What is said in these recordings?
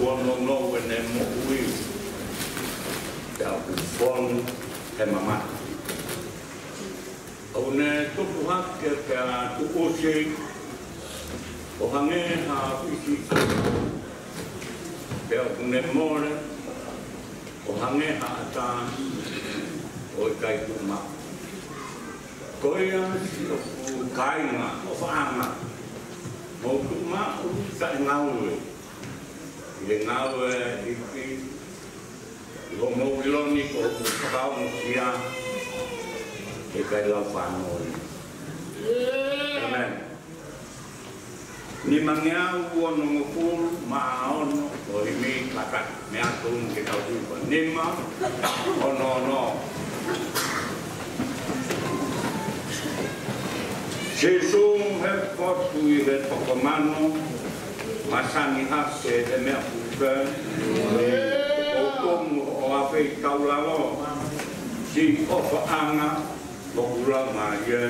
no when they move they'll be fun and mama one to hak ke to oche o hange ha isi pe ne more o hange ha ta o kai tu ma koia o kai na o fanga mo tu ma o sa ngau le ngau i lo mo iloni ko kau sia e kai la fano amen ni mangea o no mo pul ma ono o i mi kaka me atun ke kau tu ni ma o no Jesus he fortu i he tokomano masani hase de me apuka o tomu o ape kaulalo si ofa anga o ura maia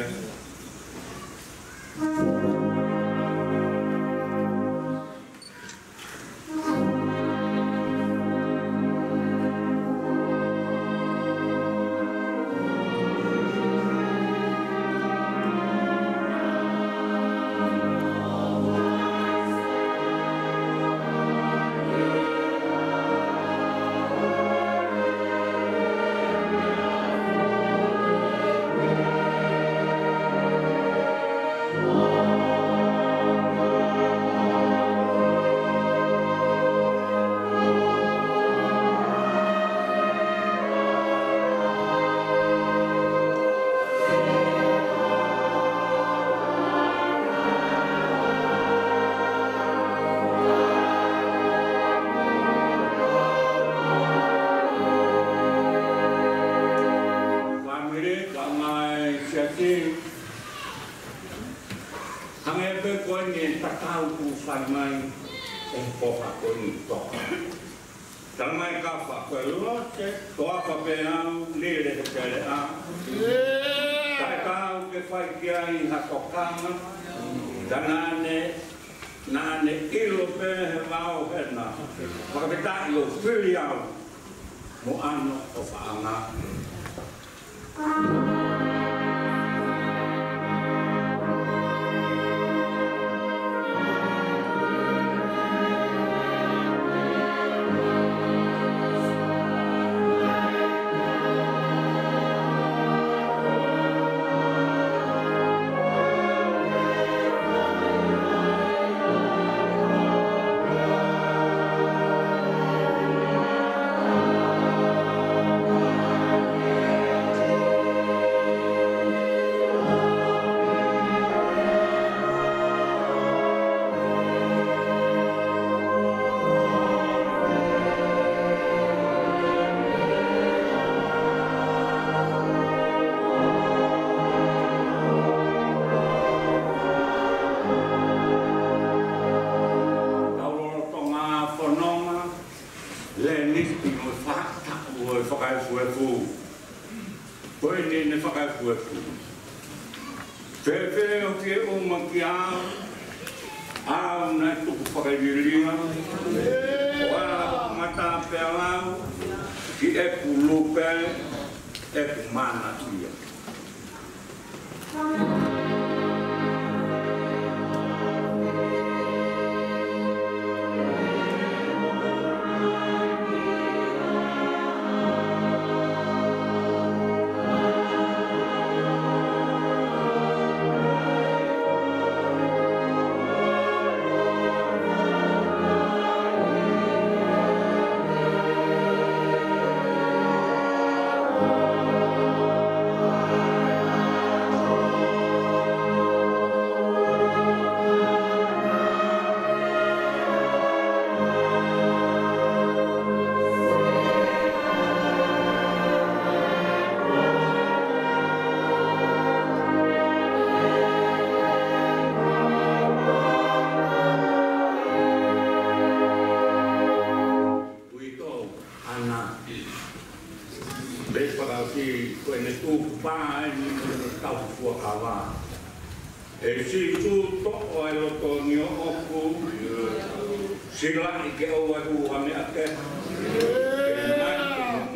sila ke o wa me ake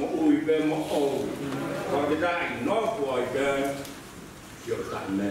mo ui be mo o ko te dai no ko ke yo ka me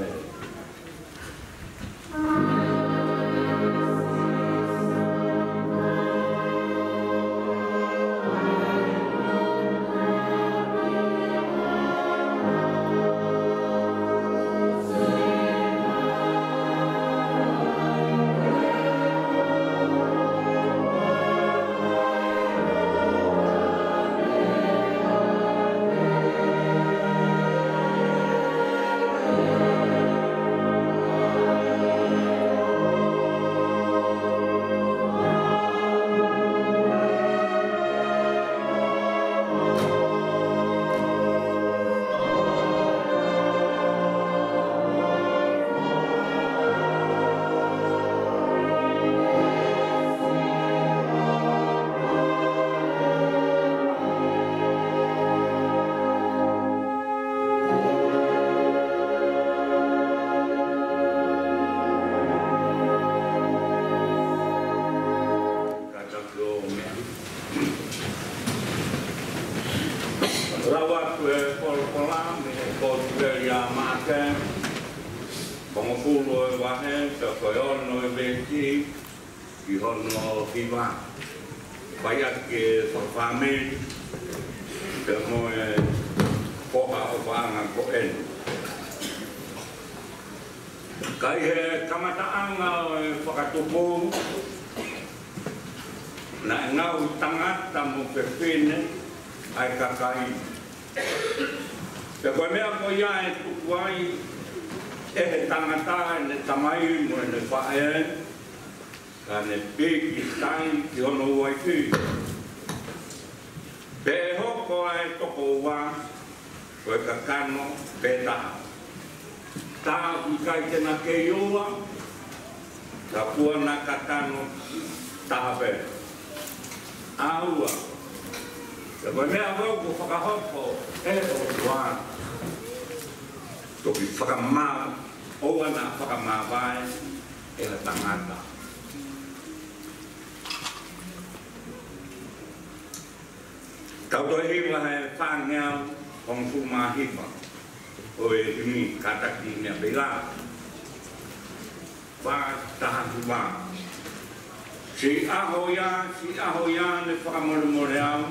si ahoya ne whakamoremoreo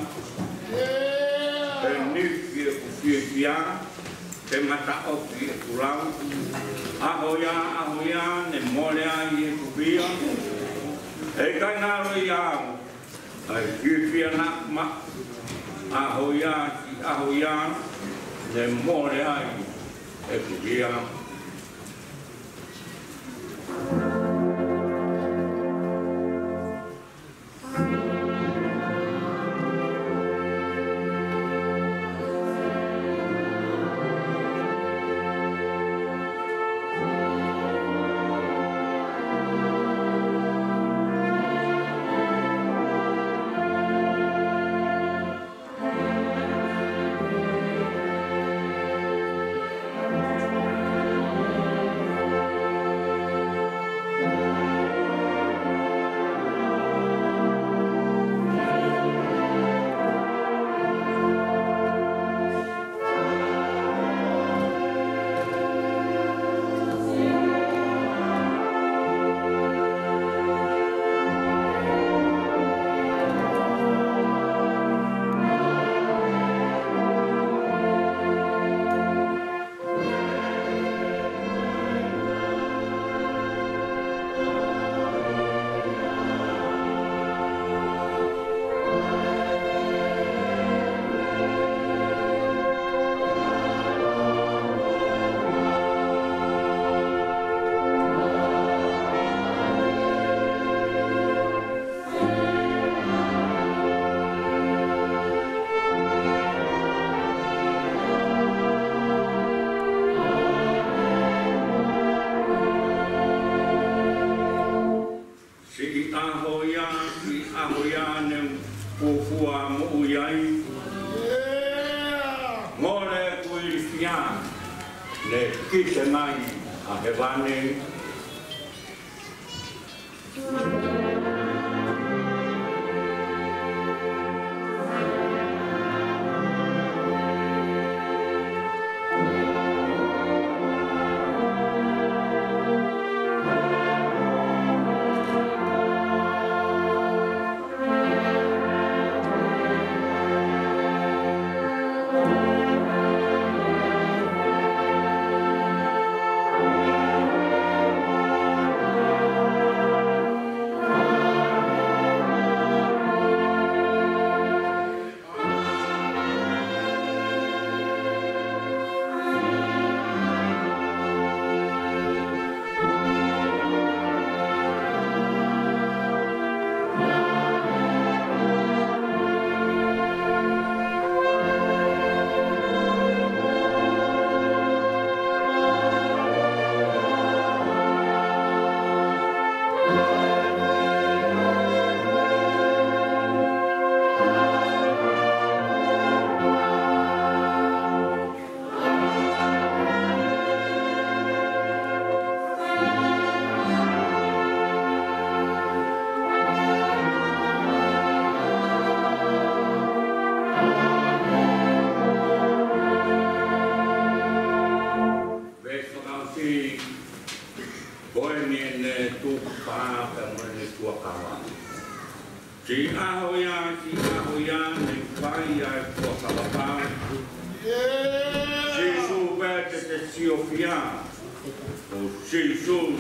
e niki e kuwhiwhia te mata oki e kurau ahoya ne morea i e kuwhia e kai ngaro i au ai kuwhia na ma ahoya ne morea i e kuwhia Si ahoya, ne vai ai pokalapa. Si suve te siofia. O si su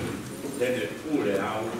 tene pule au.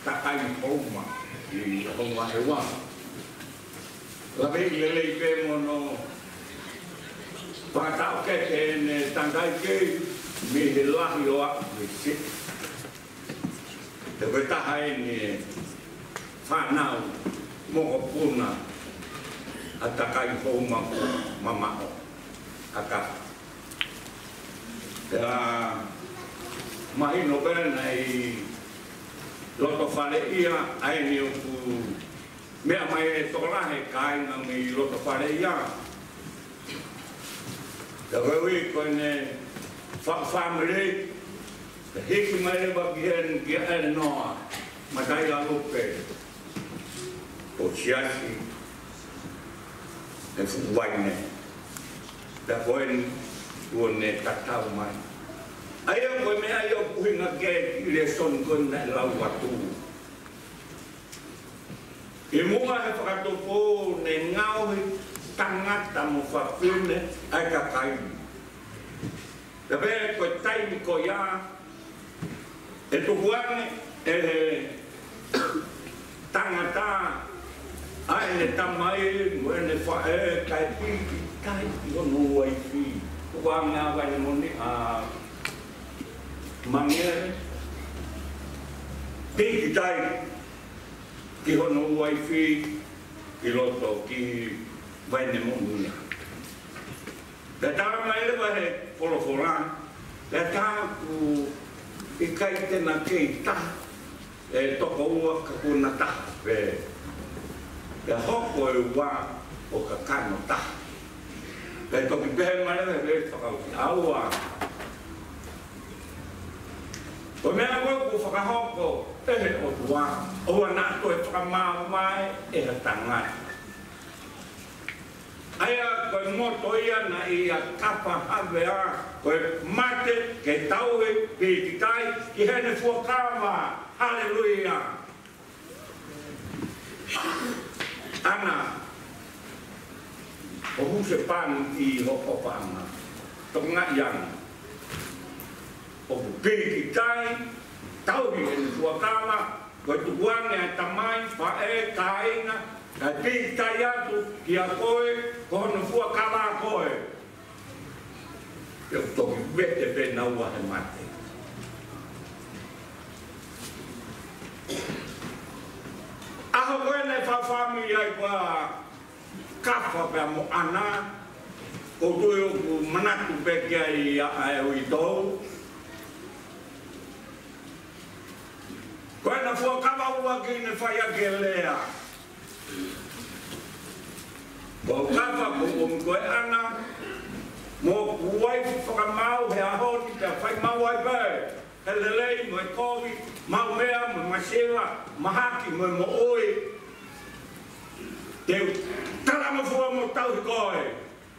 takai homa i homa e wa la ve le pe mono pa ta ke ne tangai ke mi la yo a mi si te ve ta hai ni fa na mo ko puna atakai homa mama aka mai no bene nei loto fale ia ai ni ku me mai to la he kai na mi loto fale ia da we ko ne family the hiki mai ba gen gen no ma dai la lupe o chiasi e fu vaine da koen uone tatau mai ayo ko me ayo kuinga ke le son kon na la watu e mua he whakato po ne ngau tangata mo whapune ai ka kai da be ko taimi ko ya e tu guane e tangata ai ne tamai mo ne fa e kai pi kai yo no wai fi wa nga wa ne moni a mangere pi kai ki hono wai fi ki loto ki vai ne moni da ta mai le va he polo foran da ta ku i kai te na ke ta e toko ua ka kuna ta ve ka hoko e wa o ka kano ta ka toki pehe mane ve whakau ki aua o mea koe ku whakahoko e he o tua o wana to e whakamau mai e ha tangai aia koe moto ia na ia kapa havea koe mate ke tauhe ki kitai ki hene fuakawa haleluia ana o huse pan i hoko panga tonga yang o piki tai tau hi en fuakama ko tuane tamai fa e kaina ka piki tai atu ki a koe kono fuakama koe eu to vete pe na ua he mate aho koe nei fa family ai kwa kafa pe mo ana o tuyo ku manatu pe ki ai ai o itou koe na fuakama ua ki ne fai a ke lea ko kafa ko koe ana mo kuai whakamau he ahoni te whai mau ai pē he lelei mo e kovi mau mea mo masewa mahaki mo mo oi te tarama fua mo tau hi koe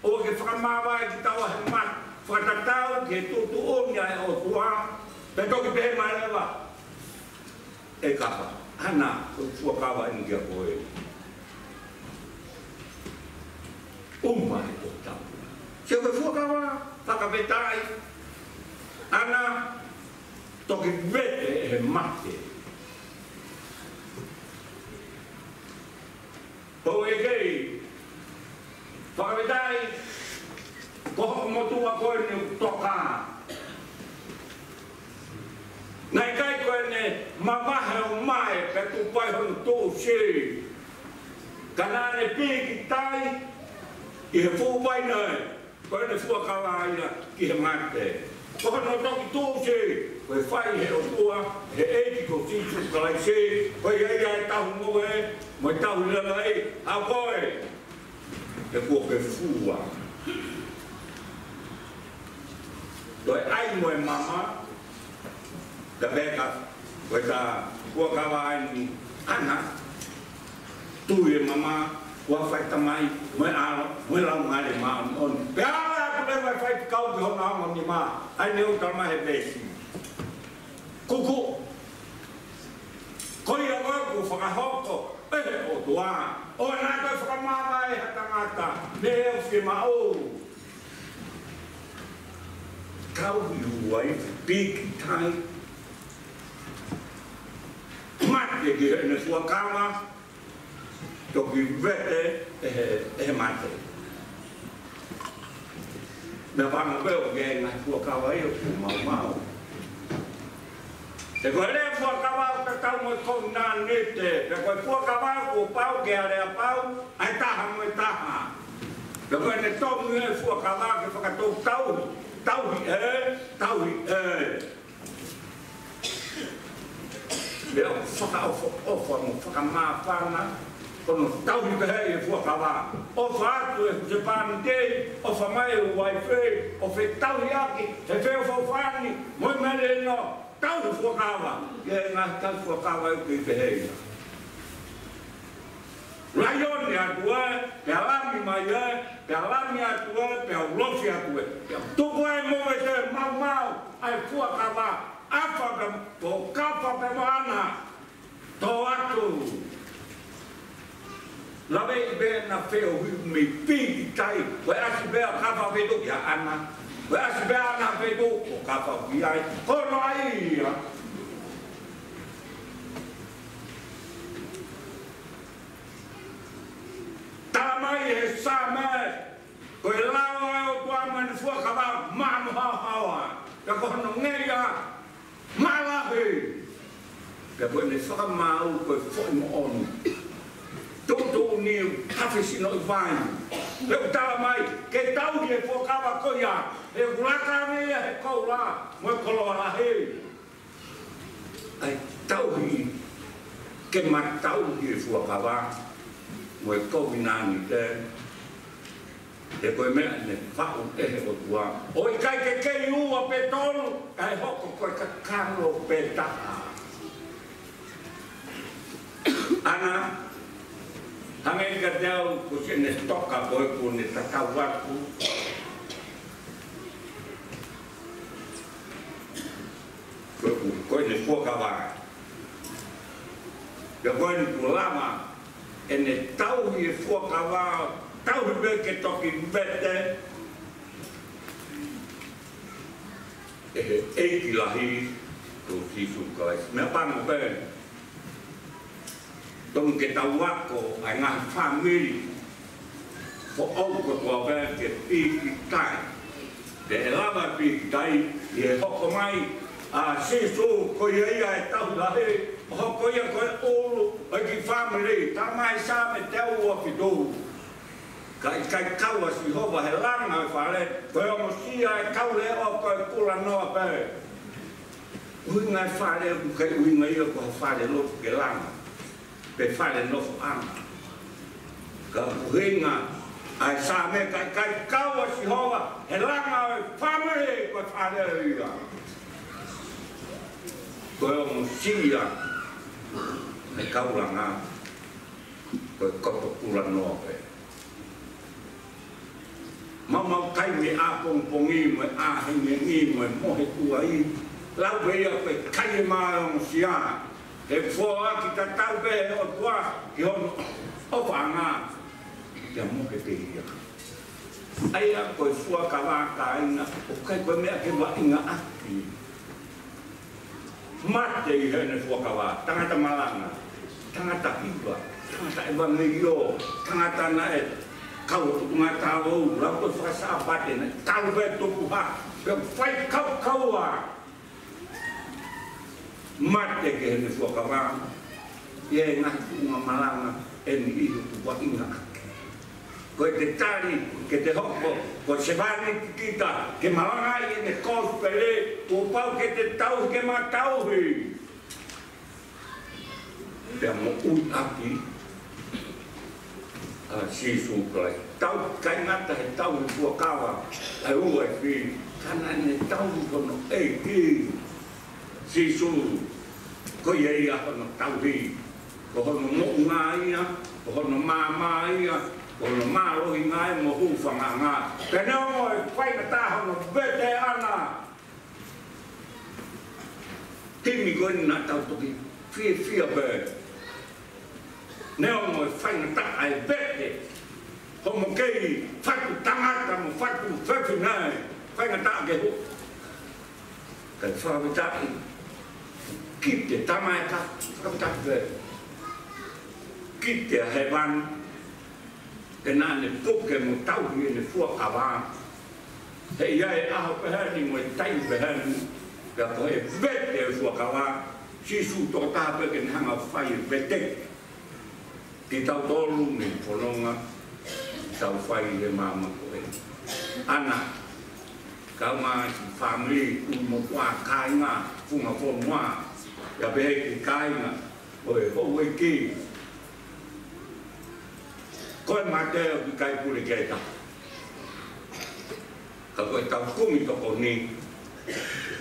o ke whakamau ai ki tau he mat whakatatau ke tutu omia e o tua pe toki pehe mai lewa e kapa hana ko fuakawa ni kia koe umai o tau se o fuakawa whakapetai ana toki vete e mate o e kei whakapetai koho motua koe ni toka nai kai koe ne mamahe o mai pe tu pai honu tō si kanane piki tai i he fu vai nei koe ne fuakawa ina ki he mate koho no toki tōsi koe whai he o tua he eiki ko titu kalai si koe iei ai tahu moe mo i tahu lala e a koe he kua ke fua koe ai moe mama da beka koe ta fuakawa ni ana tui e mama kua whai tamai moe alo moe lau ngare maa on pe ala aku le vai whai kau ki hona amo ni maa ai ne utama he besi kuku koi a koe ku whakahoko e o tua o nā koe whakamama e hatangata ne eo whie mao kau i uai piki tai mate mate ki he ne fuakama, toki vete e mate. Me whanga weo ke ngai fuakawa i o mau. Te koe lea fuakawa o ka tau mo kou nā nete, te koe fuakawa o pau ke a rea pau, ai taha mo e taha. Te koe ne tongu e fuakawa ke whakatou tauhi e. Lea whakaofa mo whakamāwhana, kono tauhi ke hei e fuakawa. Ofa atu e te pāni tei, ofa mai o waiwhei, o whe tauhi aki, he wheo whawhani, moi mele no. Tau fuakawa, ke ngā tau fuakawa e ki te hei. Raioni atu e, pe alami mai e, pe alami atu e, pe aulofi atu e. Tuku e mo e te mau, ai fuakawa, awhaka tō kapa pe moana, tō atu. Lawe i bea na wheo me pīki tai, koe asi bea kapa vedo ki a ana. Koe asi bea ana vedo o kapa ki ai, kono ai ia. Tamai he same, koe lawa e o tua mani fuakawa mamu hawa, ka kono ngeia, malahi. Ka koe ne whakamau koe whoi mo onu. Toto ni hafisi no vai. Leu tala mai ke tau e fuakawa koia. E uraka mea he koura. Mo kolo ala he. Ai tauhi ke matau e fuakawa. Mo kovi nani te. E koe mea ne whau e he o tua. Oi kai ke kei ua pe tonu. Kai hoko koe ka karo pe taha. Ana Hangai ka tau ko se ne stoka koe ko ne tatau aku. Koe ne fuakawa. Ka koe ne kulama e ne tauhi e fuakawa, tauhi me ke toki vete. E he eiki lahi ko sisu kai. Mea pangu pēn. Tong ke tau wako ai ngā whamiri fo au ko tua wea ke piki tai. Te e lava piki tai i e hoko mai a sisu ko ia ia e tau lahe hoko ia koe olu ai ki whamiri ta mai sa me teo ua whitou. Kai kaua si hova he langa e whare koe omo sia e kaule o koe kula noa pere. Uinga e whare kai uinga ia ko whare lopu ke langa. Pe fale no ana. Ka ringa ai sa me kai kaua si hova e langa e family ko fale ia. Ko o musia e kaula nga ko koto kula no pe. Mama kai me a pongi me a hingi me mo he tuai. La veia pe kai ma o musia. E fōa ki ta tau be o tua ki hono o whanga kia mo ke te hia. Aia koe fuakawa ka inga o kai koe mea ke wa inga aki. Mate i hene fuakawa, tangata malanga, tangata hiwa, tangata evangelio, tangata na e kau tuku ngā tāwau, lau koe whakasa apate na tau be tuku ha, pe whai kaua. Mate ke hene fuakawa, e ngahi tunga malanga, e ni iho tuwa inga ake. Koe te tari, ke te hoko, ko se vane kita, ke malanga i ne kospele, o pau ke te tau ke ma tauhi. Te mo ui aki, a sisu kai. Tau kai ngata he tau i fuakawa, ai ua e fi, kana ne tau kono e ki. Sisu, ko ia ia hono tauhi, ko hono mo'unga ia, ko hono māma ia, ko hono mārohi ngai mo hūwhanga ngā. Pene o e whaina tā hono vete ana. Timi koe ni nā tau toki fia bird. Neo mo e whaina tā ai vete. Homo kei whatu tangata mo whatu whewhinai. Whaina tā ke hu. Kai whawe tai. Kite tamai ka kapitape. Kite hewan. Kena ne puke mo tau ni ne fua kawa. He ia e aho pehani mo tai pehani. Ka ko e vete fua kawa. Sisu to tape ken hanga fai vete. Ki tau tolu ni polonga. Tau fai le mama ko e. Ana. Kau ma family mo kwa kainga funga fo moa. Ya behe ki kainga, oe ho ki. Koe mateo ki kai pule kei ta. Ka koe tau kumi toko ni,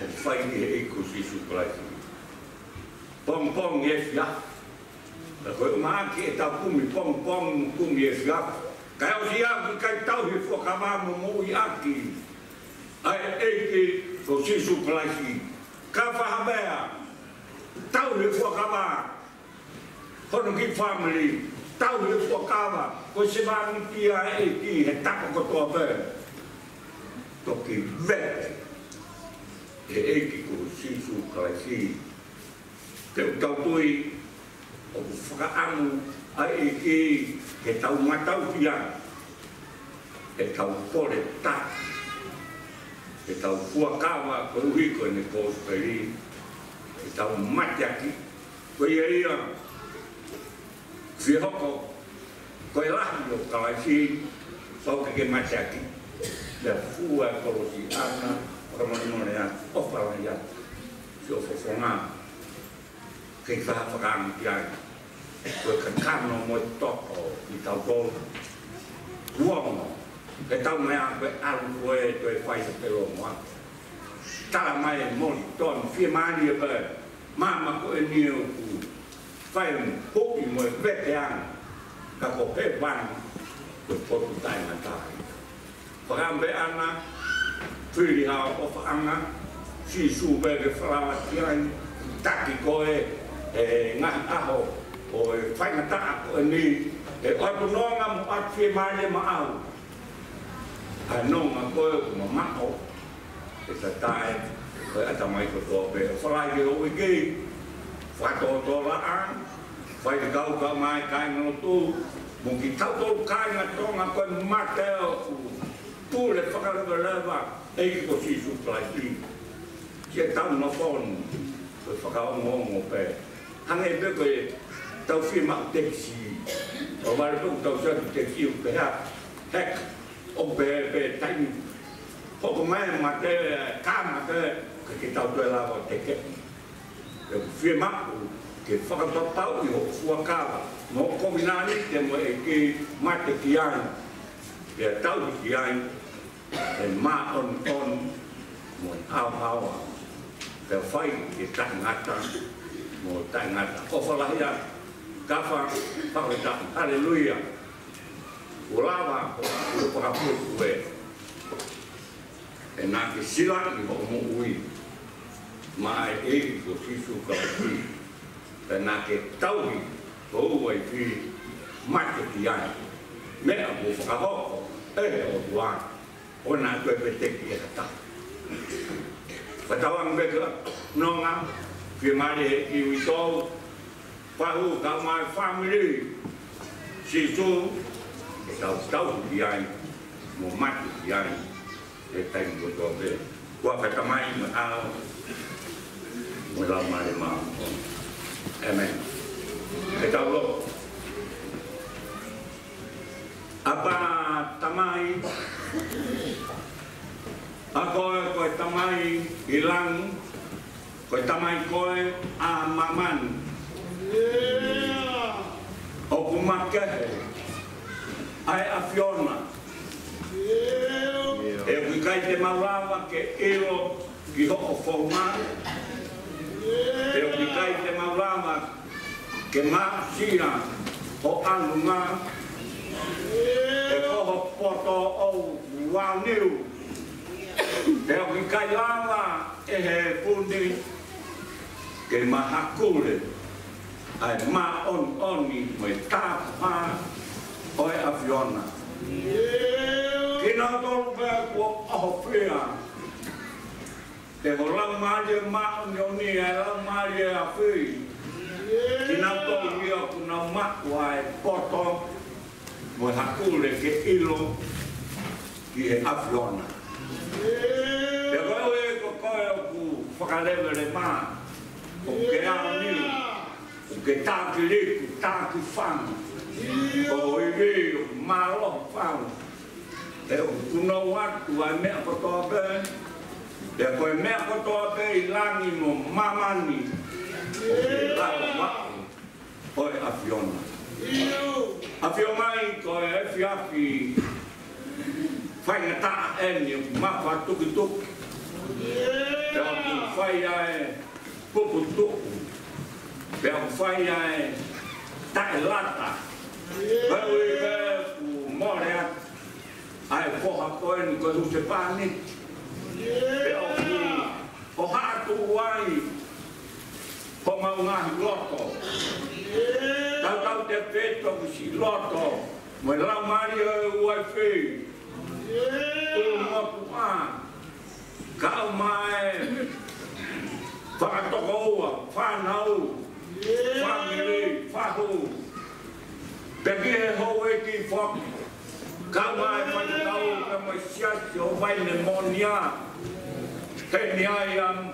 o whai ki he iku sisu kolai. Pong pong e fia. Ka koe maa ki e tau kumi, pong pong kumi e fia. Kai o si aki kai tau he whakama mo mo i aki. Ai eiki o sisu kolai si. Ka whahabea. Tau le whakama, hono ki family, tau le whakama, ko se wāngi tia e ki he tako kotoa pē. Toki vete, e eki ko sisu kalaisi. Te utau tui, o whakaamu, a eki he tau matau tia, he tau pore tak, he tau whakawa ko uiko ne kōsperi. Tau mati aki, koe ia whihoko, koe lahi o kalaisi, sau ke mati aki. Lea fua korosi ana, whakamoni a, ofara ia, si o whawhonga, kei whahawhakanga ki ai. Koe kakano mo toko i tau tolu, uongo, ke tau mea koe alu koe koe whai sa pelo moa. Tala mai moli ton, fia mani e pē. Mama ko e nio ku whai hoki mo e vete ana. Ka ko pe wang ko potu tai matai. Whakambe ana, whiri hao o whaanga, si sūbege whalawa tiai, taki koe e ngahi aho o e whaingataa ko e ni. E oipo nonga mo atu fie maile ma au. A nonga koe ko ma mako. E ta tae. Koe ata mai ko tō pe, whalai ke o ike, whato tō laan, whai te kau mai kai ngā tū, mo ki tau tō kai ngā tonga koe mateo, tū le whakarewa lewa, eiki ko sisu plai ki. Kia tau na whonu, koe whakaongongo pe. Hange e pe koe tau whia mak teksi, o wale tōku tau sati teksi u pe hea, hek, o pe taimi, hoko mai mate, kā mate, ke tau tue lawa te ke. Ke whia maku, ke whakatapau i ho fuakawa. Mo kominani te mo e ki mate ki ai. Ke tau ki ai, e ma on, mo au hawa. Ke whai ke tangata, mo tangata. O whalahia, kawa, whakata, hallelujah. Ulawa, o whakapuku e. E nā ke sila i ho mo ui. Ma e eki ko sisu kawaki. Te nā ke tauhi ko ua i whiri mate ki ai. Mea mo whakahoko e o tuan. O nā koe pe teki e kata. Whatawang beka nonga. Whia mare he ki ui tōu. Whahu ka mai family. Sisu e tau ki ai. Mo mate ki ai. E taimi ko tō pe. Kua whatamai me ao. Mo lau mare maa. Amen. E tau lo. Apa tamai. A koe tamai i lang. Koe tamai koe a maman. O kumake. Ai a Fiona. E kui kai te maurawa ke ero ki hoko whaumā. E kui kai te maurawa ke māsia o anunga. E koho poto o wāniu. E kui kai lawa e he pundi ke mahakure. Ai mā oni mo e tāpā o e a Fiona. Kina tolu pēr kua aho whia. te ho lau maria mao nyoni e lau maria a whui. Ki nau tō ia ku nau makua e poto mo hakule ke ilo ki he awhiona. Te koe e ko koe o ku whakalewe le mā o ke ao niu o ke tāki riku, tāki whanu o iwi o mālo whanu. Te o kunau atu ai mea kotoa pē. Te koe mea kotoa pē i langi mo mamani o ke lau watu o e awhiona. Awhiomai koe e whiapi whainga taa eni o mawha tuki tuki. Te o ku whai ai pupu tuku. Te o whai ai tae lata. Vau i ve ku more atu. Ai poha koe ni koe huse pāni. Te o ku o hatu wai ko mau ngahi loto. Tau te peto ku si loto. Mo lau mari o uai whi. Tulu moku a. Kau mai. Whakatoko ua. Whanau. Whamiri. Whahu. Peki he hou e ki whaku. Kau mai whanau ka mai siasi o vai ne monia. He ni ai am.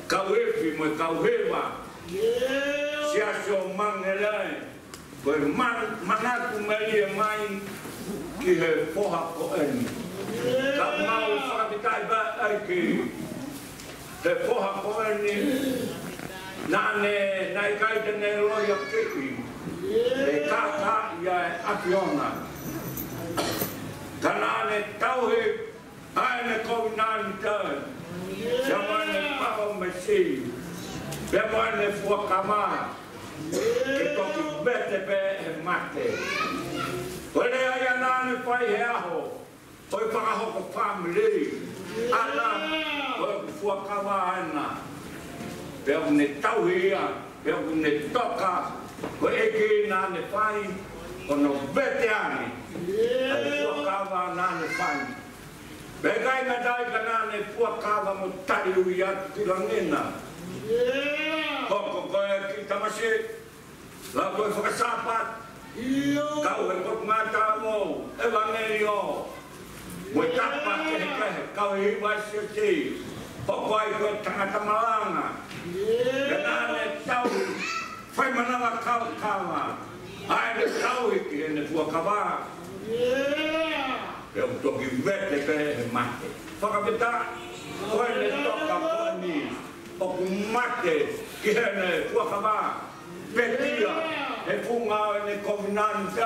Kau efi mo kau hewa. Siasi o mangelai. Koe manatu meri e mai ki he poha ko eni. Kau mau whakapitai ba ai ki he poha ko eni. Nāne nai kai tene loia kiki. E kaka ia e awhiona. Ka nāne tauhi aene COVID-19. Sia moane papa me si. Pea moane fuakama. Ke toki bete pe e mate. Koe le ai anane pai he aho. Koe whakahoko family. Ana, koe fuakama ana. Pea ne tauhi ia. Pea ne toka. Koe eke nane pai. Kono bete ane. Ai fuakama nane pai. Pea kai na dai ka nane fuakama mo tari ui atu tirangena. Hoko koe ki tamasi. La koe whakasapat. Kau he koku ngata mo. Evangelio. Moe tapa kehe kehe. Kau he hiwa sioti. Hoko ai koe tangata malanga. Ganane tau. Whai manawa kau kawa. Ai ne tau hiki he ne fuakawa. Pea utoki vete kehe he mate. Whakapita. Koe ne toka koe ni. Oku mate ki he ne fuakawa. Petia, he funga ne COVID-19.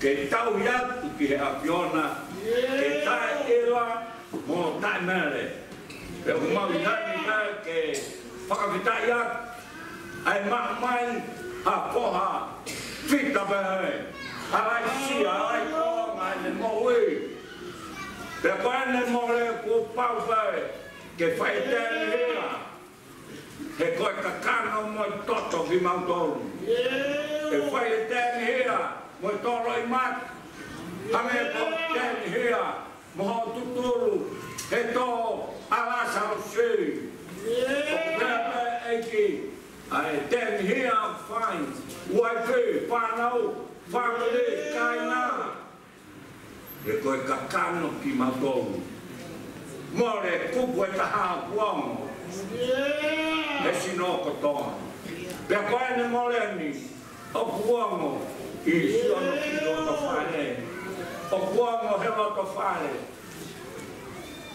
Ke tau iatu ki he awhiona. Ke tae ewa mo tae mere. Pe umau nani tae ke whakawitai atu. Ai mai ha poha whita behe. Arai sia, arai konga, ai ne moui. Pe koe ne more ku pau behe. Ke whai tēne hea. He koe kakana mo i toto ki mautolu. He whai e tēni hea mo i tolo i mat. Hame ko tēni hea mo ho tuturu. He tō alasa o si. O pepe eiki. Ai tēni hea o whai. Uai whi, whanau, whamiri, kaina. He koe kakana ki mautolu. More kupu e taha kuongo. E sino kotoa. Pea koe ne moreni. O kuongo. I siono ki roto whare. O kuongo he roto whare.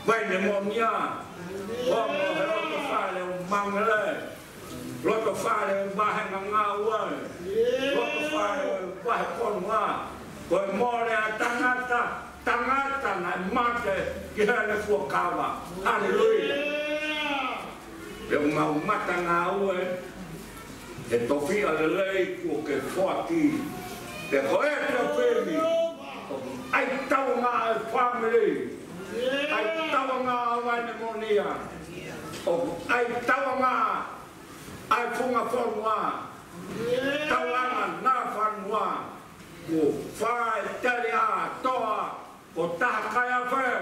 Vai ne monia. Kuongo he roto whare o mangere. Roto whare o wahe ngā ue. Roto whare o wahe konua. Koe more a tangata. Tangata na mate ki hene fuakawa. Hallelujah. Pe mau mata ngā ue. He tofi ale lei kua ke whaki. Te koe te pēmi. Ai tau ngā e family. Ai tau ngā waine monia. Ai tau ngā ai funga whanua. Tau anga nā whanua. Ko whae tere a toa. O taha kai a whai.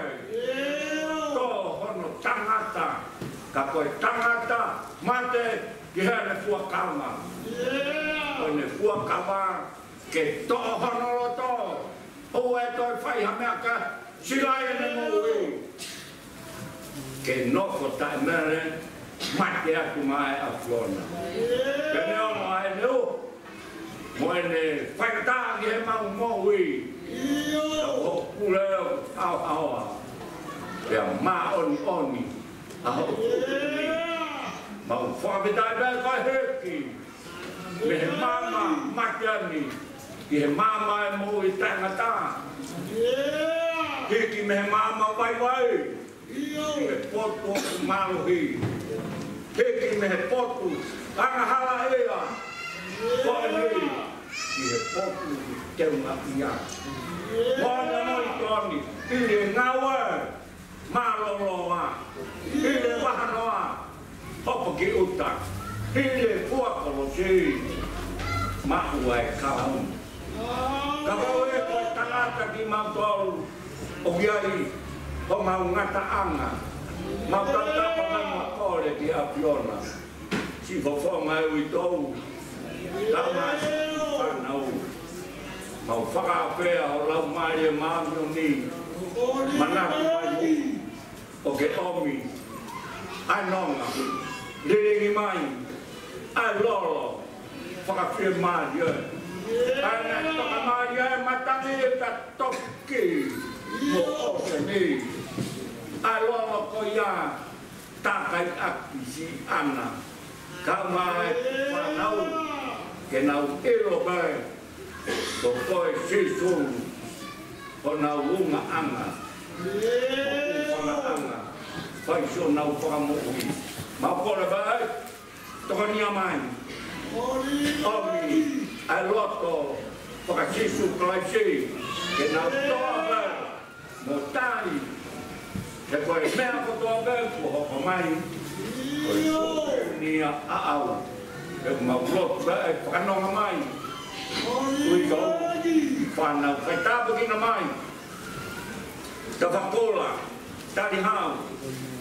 Tō hono ka koe tangata mate ki hea fua kama. Koe ne fua kama ke to'o honoro to. O e toi whai ha mea ka silai ne mōi. Ke noko tai mere mate atu mai a Fiona. Ke neo mai leo. Moe ne whaikata ki he mau mōi. Ka ho puleo au aua. Pea mā oni oni. A ho puleo. Mau whakapitai bea kai heki. Me he mama mate ani. Ki he mama e mō i tangata. Hiki me he mama vai vai. Ki he potu maruhi. Hiki me he potu angahala ea. Koe ki he potu teunga ia. Mōna moi tōni. I he ngaua. Maloloa. I he wahanoa. Hopa ki uta. I he fuakolo si. Mahua e kaun. Ka wau e koe tangata ki mautolu o giai o mau ngata anga. Mau tatapa mai makore ki a Fiona. Si fofo mai ui tou. Tama whanau. Mau whakapea o lau mai e maamio ni. Manaku mai o ke omi. Ai nonga. Liringi mai. Ai lolo. Whakapea mai e. Ana whakamari e matangi e ka toki mo ose ni. Ai lolo ko ia takai aki si ana. Ka mai whanau ke nau ilo bai. Ko koe sisu ko nau unga anga. Ko unga anga. Pai so nau whakamohi. Mau kore bai. Tokonia mai. Omi. Ai loto whakasisu klaisi ke nau toa bai. Mo tai. Te koe mea ko toa bai ko hoko mai. Koe koe nia aau. E mau loto bai whakanonga mai. Ui kau whanau kai tāpu kina mai. Ka whakola, tari hau.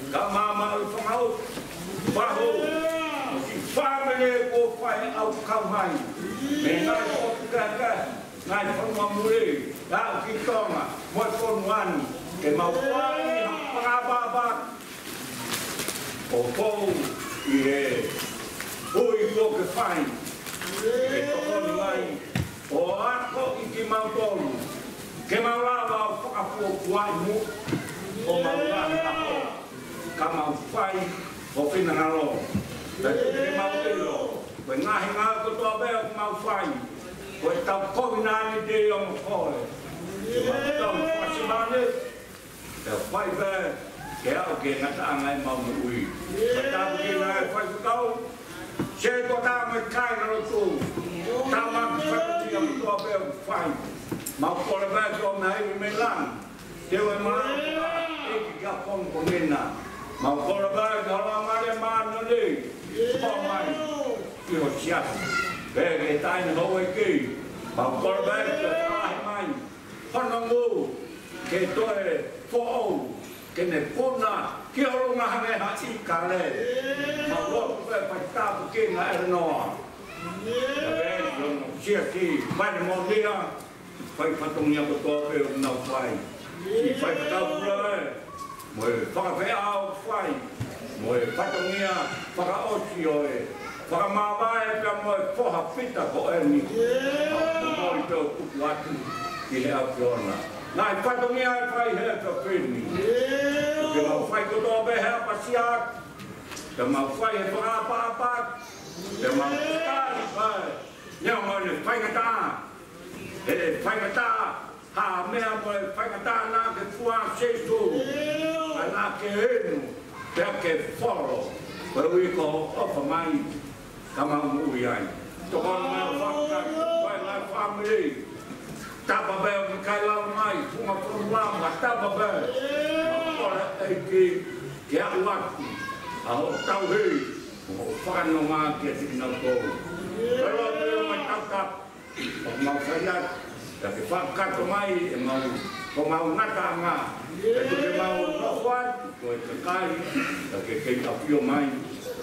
Ka mama ui whangau. Whaho. Si whamene ko whai au kau mai. Me ngai otu kaka. Ngai whanua muri. Tau ki tonga. Moi konu anu. Ke mau whai whakababa. O kou i he. Ui ko ke whai. Ke tokoni mai. O ako i ki mautolu. Ke maurawa o whakapua kuai mu. O maurawa ako. Ka mau whai o whinangalo. Ke mau ilo. Koe ngahi ngā kotoa bea ku mau whai. Koe tau kohi nāni te o mo koe. Ke mau tau whasimane. Ke whai bea. Ke au ke ngata angai mau mu ui. Koe tau ki ngai whai kukau. Se ko tā mai kai na rotu. Tā maki whakati a mutua bea ku whai. Mau kore bea ki o mea iwi me lang. Te ue maa eki kia pong ko mena. Mau kore bea ki hola mare maa no li. Ho mai. Ki ho siasi. Bea ke taini ho e ki. Mau kore bea ki o whahi mai. Hono ngu. Ke toe fo au. Ke ne puna. Ki orunga hange ha i ka le. Mau lotu bea pai tāpu ki na ere noa. Ka bea ki o sia ki. Mai mo lia. Pai whatongia ko tō peo nau whai. I whai whatau pura e. Moe whakawhea au whai. Moe whatongia whakaoti o e. Whakamāwae ka moe whoha pita ko e ni. Mori peo kuku atu ki he au Fiona. Nai whatongia e whai hea ka whini. Ke mau whai ko tō pe hea pasiak. Ke mau whai he whakapaapak. Ke mau whakari whai. Nea moe ne whaikata. He whaikata, ha mea moe whaikata nā ke fua sesu. A nā ke henu, pea ke whoro. Koe ui ko ofa mai, ka mau ui ai. Toko mea whakari, koe ngai whamiri. Tapa bea mi kai lau mai, funga punu lama, tapa bea. Ma kore eiki, ke au atu. A ho tau hei, ho whakanonga ki a tikinau kou. Pero o mai tau tap. O mau whaiat, ka ke whakato mai e mau ko mau ngata nga ke mau no kwa ko ke kai ke apio mai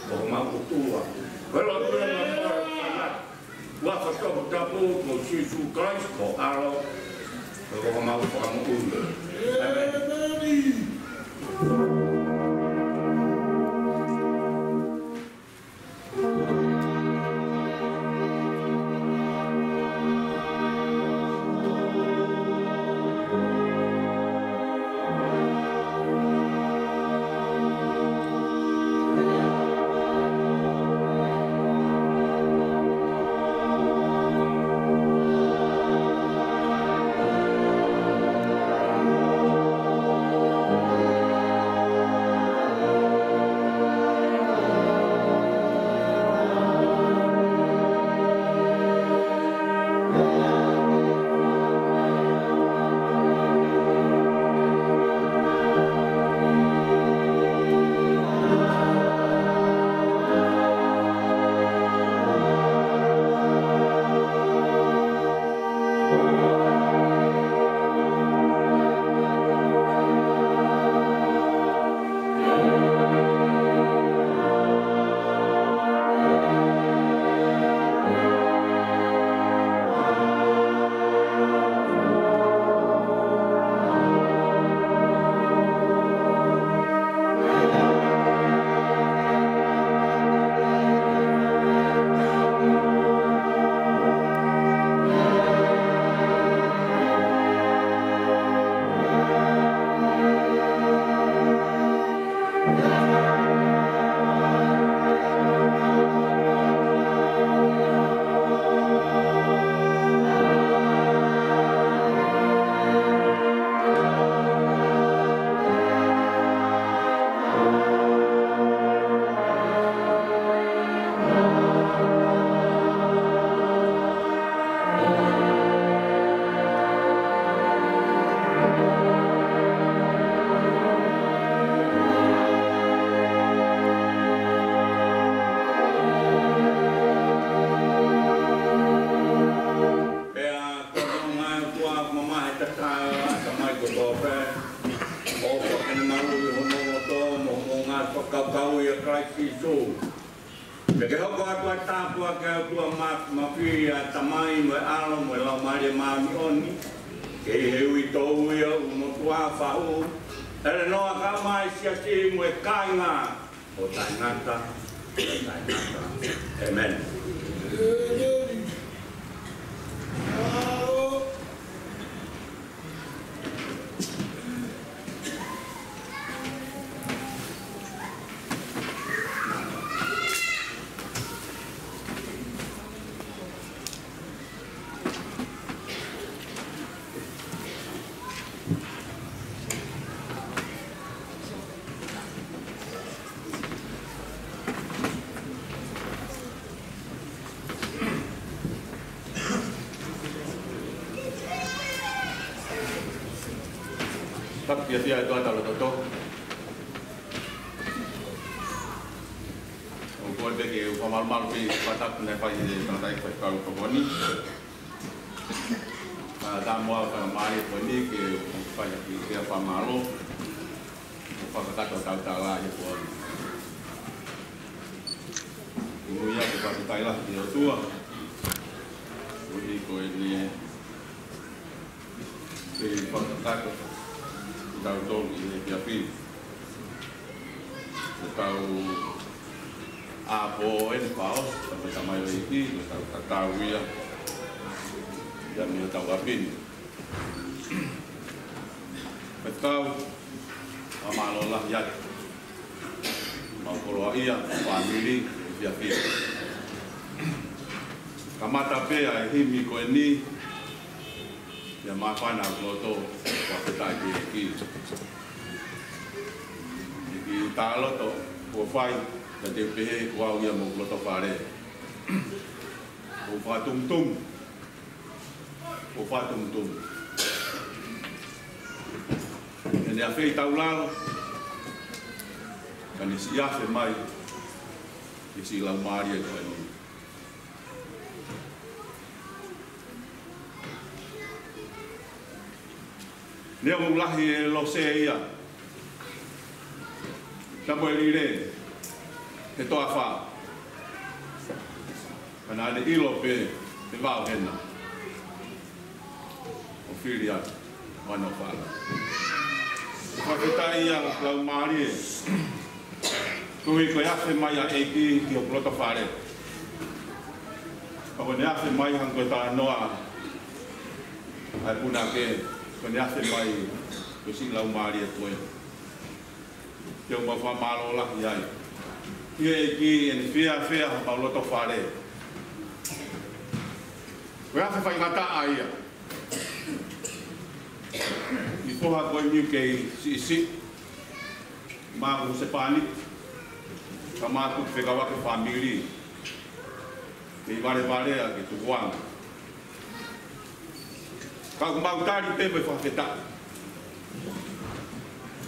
ko mau tua kalau tu yang orang wa ko to tapu ko Jesus Christ ko aro ko mau kamu undur Amen. Biasa itu ada loto. Untuk bagi pemal-mal di patak nepai di tanah ikut kau keboni. Tamu akan mari boni ke upaya ke pamalo. Upaya kata tahu-tahu aja pun. Ibunya bukan Thailand dia tua. Boni kau ini di patak tahu dong ini tapi tahu apa ini paus sama lagi tahu ya yang dia tahu apin betul amalolah ya mau keluar iya family dia pin kamata pe ya himi ko ini ya maafan aku loto waktu tadi ini talo to wafai dan DPH wau yang mau loto pare wafa tum ini afei taulal kan isi ya mai isi lamari itu ini Leo mulahi e lo se ia. Tamo e lire. Te toa wha. Kana ane ilo pe te wao hena. O whiri atu. Wano whala. Whaketai ia lau maari e. Kui koe afe mai a eiki ki o plota whare. Koe ne afe mai hang koe tā noa. Ai puna ke. Koe ne afe mai koe si lau maari e koe. Teo ma wha malo lahi ai. Ia eiki e ni whia ha paulota whare. Koe afe whai ngata a ia. I poha koe miu kei si. Māku se pāni. Ka māku te whekawake whamiri. Kei ware a ke tukuanga. Ka ku mautari pe me whaketa.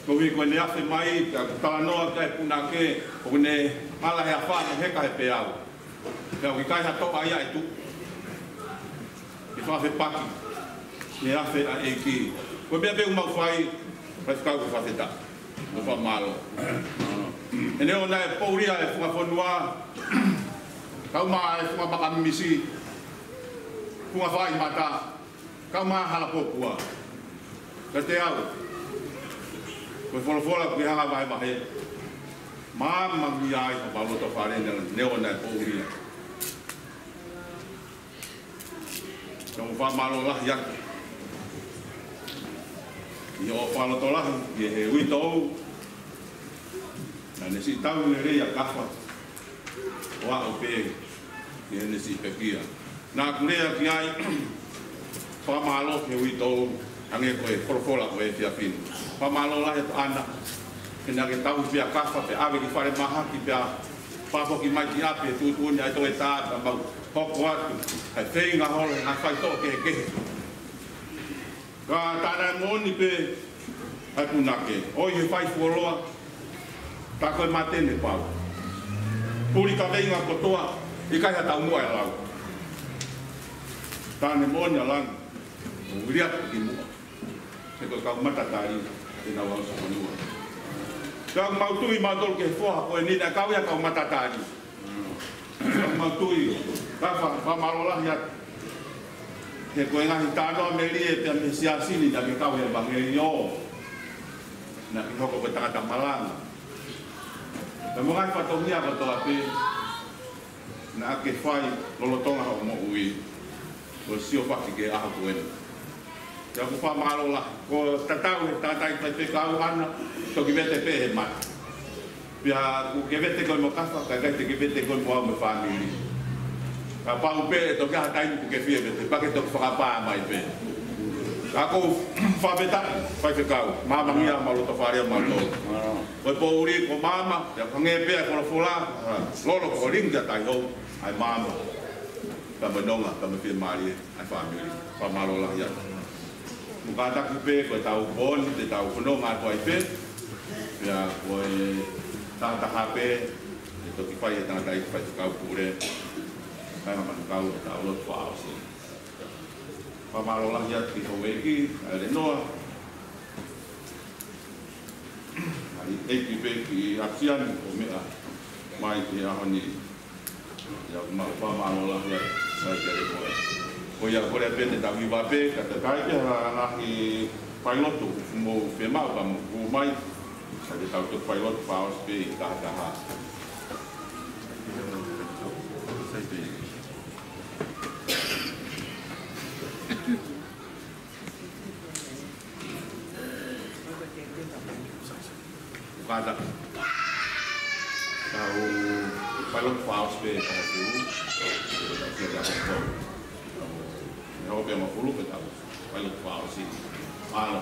Koe koe ne afe mai, ka tānoa kai puna ke, koe ne ala hea whāne heka he pe au. Kau ki kai ha toa ia e tu. Ki whawhe paki. Ne afe a eiki. Koe mea peu mau whai, pai whakau ku whawheta. Mo wha malo. E neo na e pouria e whunga whanua. Kau maa e whunga makamimisi. Whunga whai mata. Kau maa hala popua. Ka te au. Koe wholofola ki hanga vai mahe. Maa mangi ai ka palota wharena neo na e pouria. Ka mo wha malo lahi aki. I o whaloto lahi, i he uitou. Na nesi tau le rei a kawha. O a o pe, i he nesi pekia. Nā kurea ki ai, whamalo ke uitou, ange koe wholofola koe fia pinu. Whamalo lahi to ana, ke nā ke tau pia kawha, pe awe ki whare maha ki pia whako ki mai ki ape, tūtuni ai toi tāta, mau hoko atu, hai whenga holo, nā whai tō ke kehe. Ka tāna moni pe, hai punake, oi he whai fuoloa, tā koe matene pau. Puri ka veinga kotoa, i kai ha tau mua e lau. Tāne moni a lang, o uriatu ki mua. He koe kau matatari, te nau au sa manua. Kau mautui mautolu ke whoha koe nina, kau ia kau matatari. Kau mautui, kau whamarolahi atu. He koe ngahi tānoa me rie pia me siasini na ke kau he bangeri o. Na ki hoko koe tangata malanga. Na mongai whatohia katoa pe. Na ake whai lolotonga hau mo ui. Ko sio whaki ke aha koena. Te aku whamarola. Ko tatau he tātai pai pe kau ana. Toki vete pe he mata. Pia ku ke vete koe mo kawha. Kai kai te ke vete koe mo au me whamiri. Ka pau pe e toki aha tainu ku ke fie vete. Pake toki whakapaa mai pe. Ako whaweta, whai te kau. Māmangia maloto wharea maloto. Koe pōuri ko māma, te whange pēa kono whola. Lolo ko ringa tai hou, ai māma. Ka manonga, ka mawhia maari, ai whamiri. Whamalola ia. Mukataki pē, koe tau boni, te tau whanonga koe pē. Pea koe tātaha pē, te toki whai e tātai whai te kau pūre. Kai mamanu kau, tau lotu whaosi. Whamarola ia ki hau eki, a re noa. Ai eki pe ki aksiani o mea mai ki ahoni. Ia whamarola ia sai ke re koe. Ko ia kore pene ta wiwa pe, ka te kai ke ngahi whailotu, mo whemau ka mo mai. Sa te tau te whailotu whaos pe i tahataha. Sai pe. Kada tau palok paus pe ka pulu ke ka ko no pe ma pulu ke tau palok paus si ala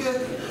Oi,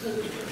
Thank you.